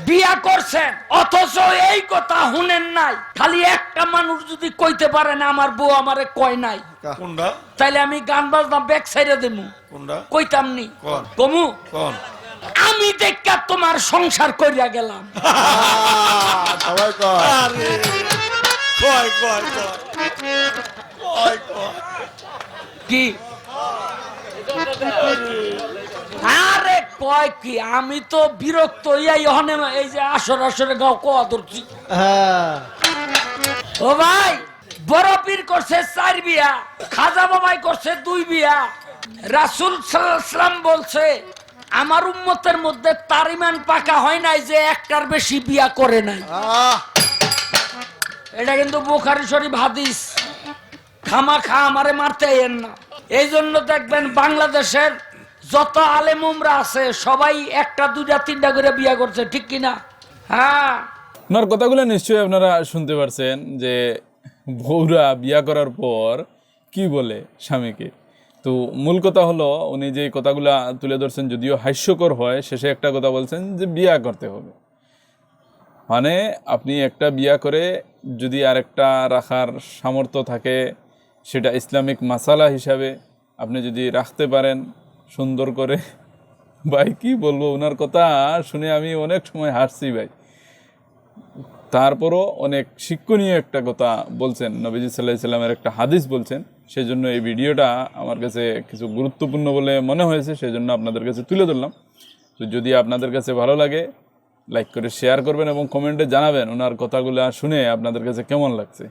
বিয়া করছেন অথচ এই কথা শুনেন নাই। খালি একটা মানুষ যদি কইতে পারে না আমার বউ আমারে কয় নাই, কোনটা তাইলে আমি গান বাজনা ব্যাক সাইডে দেবো। কোনটা কইতাম নি কোন কমু কোন আমি দেখা তোমার সংসার কইরা গেলাম। সবাই কয় আরে কয় কয় কয় কয় কয় কি আরে কয় কি, আমি তো বিরক্ত হইয়াই হনে এই যে আসর আসরে গাও কোয়া ধরছি। হ্যাঁ ও ভাই, বড় পীর করছে 4 বিয়া, খাজা বাবাই করছে 2 বিয়া। রাসূল সাল্লাল্লাহু আলাইহি ওয়াসাল্লাম বলছে আমার উম্মতের মধ্যে তার ঈমান পাকা হয় নাই যে একটার বেশি বিয়া করে নাই। এটা কিন্তু বুখারী শরীফ হাদিস। খামাখা আমারে মারতে এন না। এই জন্য দেখবেন বাংলাদেশের যত আলেম উমরা আছে সবাই একটা দুইটা তিনটা করে বিয়া করছে, ঠিক কিনা? হ্যাঁ, ওনার কথাগুলো নিশ্চয়ই আপনারা শুনতে পারছেন যে বউরা বিয়া করার পর কি বলে স্বামীকে। তো মূল কথা হলো উনি যে কথাগুলা তুলে ধরছেন যদিও হাস্যকর হয়, শেষে একটা কথা বলছেন যে বিয়া করতে হবে। মানে আপনি একটা বিয়া করে যদি আরেকটা রাখার সামর্থ্য থাকে, সেটা ইসলামিক মাসালা হিসাবে আপনি যদি রাখতে পারেন সুন্দর করে, ভাই কি বলবো, ওনার কথা শুনে আমি অনেক সময় হাসছি ভাই। তারপরও অনেক শিক্ষণীয় একটা কথা বলছেন, নবীজি সাল্লাল্লাহু আলাইহি সাল্লামের একটা হাদিস বলছেন। সেই জন্য এই ভিডিওটা আমার কাছে কিছু গুরুত্বপূর্ণ বলে মনে হয়েছে, সেই জন্য আপনাদের কাছে তুলে ধরলাম। তো যদি আপনাদের কাছে ভালো লাগে লাইক করে শেয়ার করবেন এবং কমেন্টে জানাবেন ওনার কথাগুলো শুনে আপনাদের কাছে কেমন লাগছে।